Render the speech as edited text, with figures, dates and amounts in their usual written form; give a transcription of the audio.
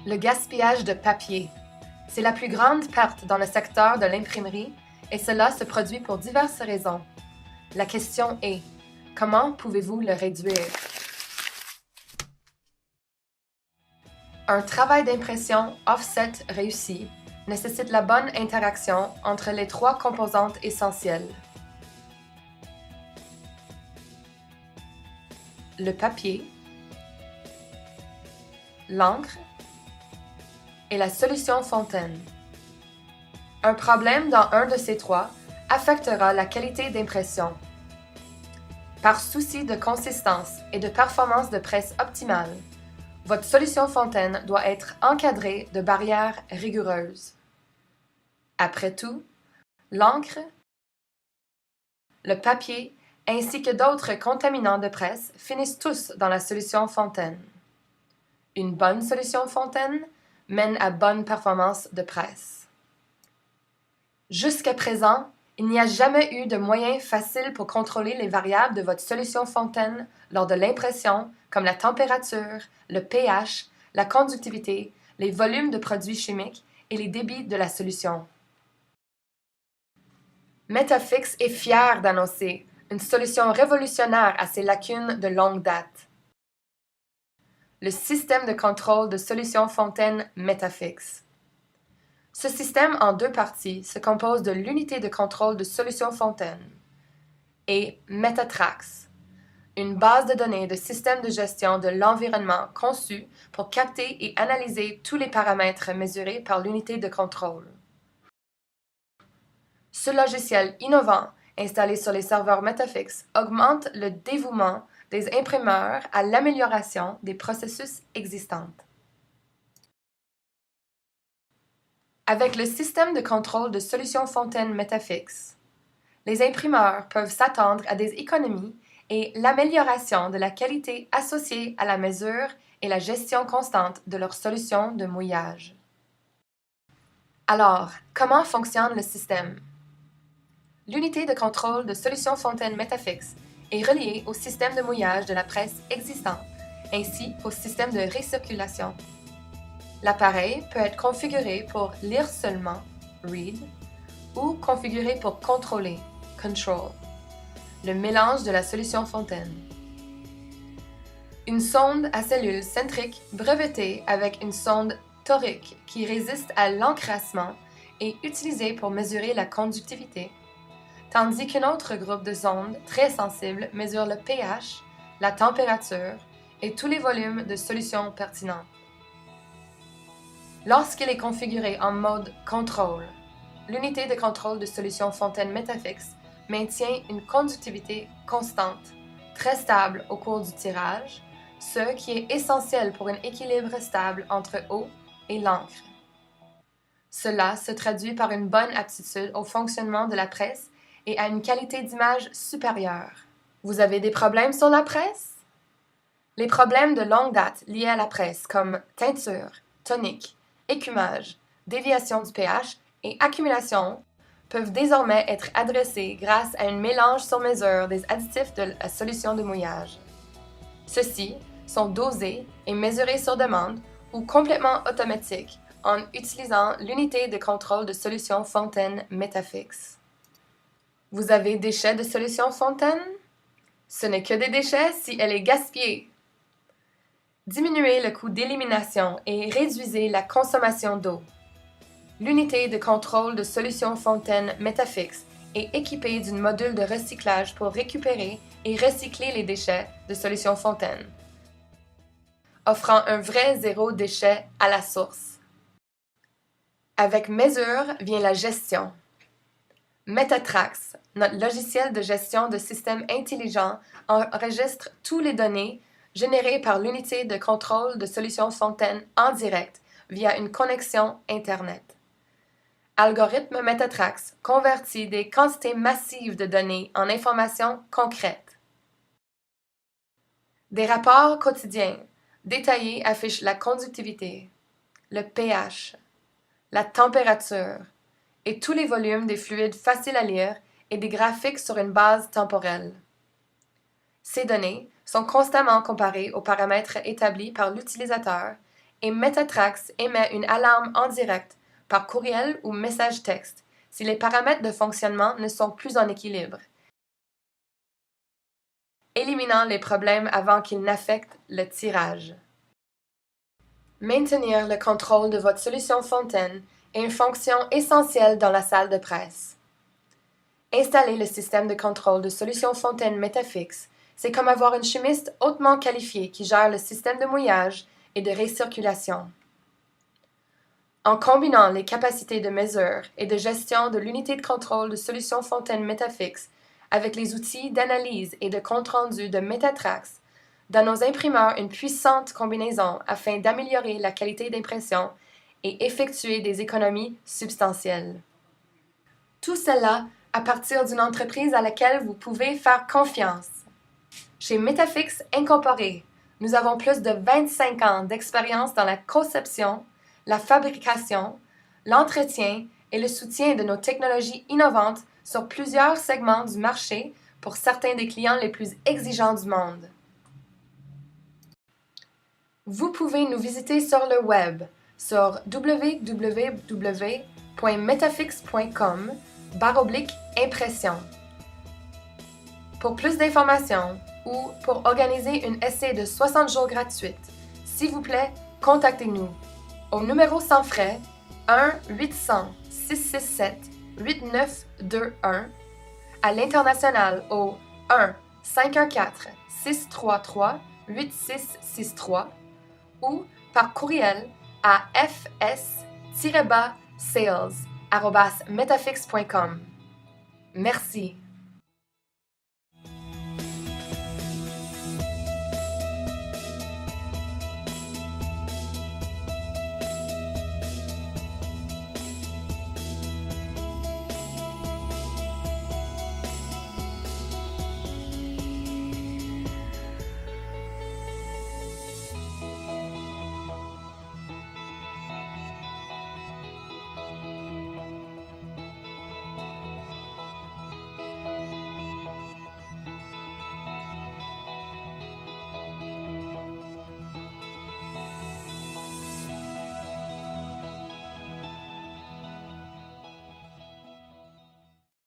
Le gaspillage de papier. C'est la plus grande perte dans le secteur de l'imprimerie et cela se produit pour diverses raisons. La question est, comment pouvez-vous le réduire? Un travail d'impression offset réussi nécessite la bonne interaction entre les trois composantes essentielles. Le papier, l'encre et la solution fontaine. Un problème dans un de ces trois affectera la qualité d'impression. Par souci de consistance et de performance de presse optimale, votre solution fontaine doit être encadrée de barrières rigoureuses. Après tout, l'encre, le papier ainsi que d'autres contaminants de presse finissent tous dans la solution fontaine. Une bonne solution fontaine mène à bonne performance de presse. Jusqu'à présent, il n'y a jamais eu de moyen facile pour contrôler les variables de votre solution fontaine lors de l'impression, comme la température, le pH, la conductivité, les volumes de produits chimiques et les débits de la solution. Metafix est fier d'annoncer une solution révolutionnaire à ces lacunes de longue date. Le système de contrôle de solution fontaine Metafix. Ce système en deux parties se compose de l'unité de contrôle de solution fontaine et Metatrax, une base de données de système de gestion de l'environnement conçue pour capter et analyser tous les paramètres mesurés par l'unité de contrôle. Ce logiciel innovant installé sur les serveurs Metafix augmente le dévouement des imprimeurs à l'amélioration des processus existants. Avec le système de contrôle de solution fontaine Metafix, les imprimeurs peuvent s'attendre à des économies et l'amélioration de la qualité associée à la mesure et la gestion constante de leur solution de mouillage. Alors, comment fonctionne le système? L'unité de contrôle de solution fontaine Metafix est reliée au système de mouillage de la presse existant, ainsi qu'au système de récirculation. L'appareil peut être configuré pour lire seulement, read, ou configuré pour contrôler, control, le mélange de la solution fontaine. Une sonde à cellules centriques brevetée avec une sonde torique qui résiste à l'encrassement est utilisée pour mesurer la conductivité, tandis qu'un autre groupe de sondes très sensibles mesure le pH, la température et tous les volumes de solution pertinents. Lorsqu'il est configuré en mode contrôle, l'unité de contrôle de solution fontaine Metafix maintient une conductivité constante, très stable au cours du tirage, ce qui est essentiel pour un équilibre stable entre eau et l'encre. Cela se traduit par une bonne aptitude au fonctionnement de la presse et à une qualité d'image supérieure. Vous avez des problèmes sur la presse? Les problèmes de longue date liés à la presse comme teinture, tonique, écumage, déviation du pH et accumulation peuvent désormais être adressés grâce à un mélange sur mesure des additifs de la solution de mouillage. Ceux-ci sont dosés et mesurés sur demande ou complètement automatiques en utilisant l'unité de contrôle de solution fontaine Metafix. Vous avez déchets de solution fontaine? Ce n'est que des déchets si elle est gaspillée. Diminuez le coût d'élimination et réduisez la consommation d'eau. L'unité de contrôle de solution fontaine Metafix est équipée d'un module de recyclage pour récupérer et recycler les déchets de solution fontaine, offrant un vrai zéro déchet à la source. Avec mesure vient la gestion. Metatrax, notre logiciel de gestion de systèmes intelligents, enregistre toutes les données générées par l'unité de contrôle de solution fontaine en direct via une connexion Internet. Algorithme Metatrax convertit des quantités massives de données en informations concrètes. Des rapports quotidiens détaillés affichent la conductivité, le pH, la température et tous les volumes des fluides faciles à lire et des graphiques sur une base temporelle. Ces données sont constamment comparées aux paramètres établis par l'utilisateur et Metatrax émet une alarme en direct par courriel ou message texte si les paramètres de fonctionnement ne sont plus en équilibre, éliminant les problèmes avant qu'ils n'affectent le tirage. Maintenir le contrôle de votre solution Fontaine est une fonction essentielle dans la salle de presse. Installer le système de contrôle de solution Fontaine Metafix, c'est comme avoir une chimiste hautement qualifiée qui gère le système de mouillage et de récirculation. En combinant les capacités de mesure et de gestion de l'unité de contrôle de solution Fontaine Metafix avec les outils d'analyse et de compte-rendu de Metatrax, dans nos imprimeurs une puissante combinaison afin d'améliorer la qualité d'impression et effectuer des économies substantielles. Tout cela à partir d'une entreprise à laquelle vous pouvez faire confiance. Chez Metafix Incorporé, nous avons plus de 25 ans d'expérience dans la conception, la fabrication, l'entretien et le soutien de nos technologies innovantes sur plusieurs segments du marché pour certains des clients les plus exigeants du monde. Vous pouvez nous visiter sur le web sur www.metafix.com/impression. Pour plus d'informations ou pour organiser une essai de 60 jours gratuite, s'il vous plaît, contactez-nous au numéro sans frais 1-800-667-8921, à l'international au 1-514-633-8663 ou par courriel à fs-sales@metafix.com. Merci.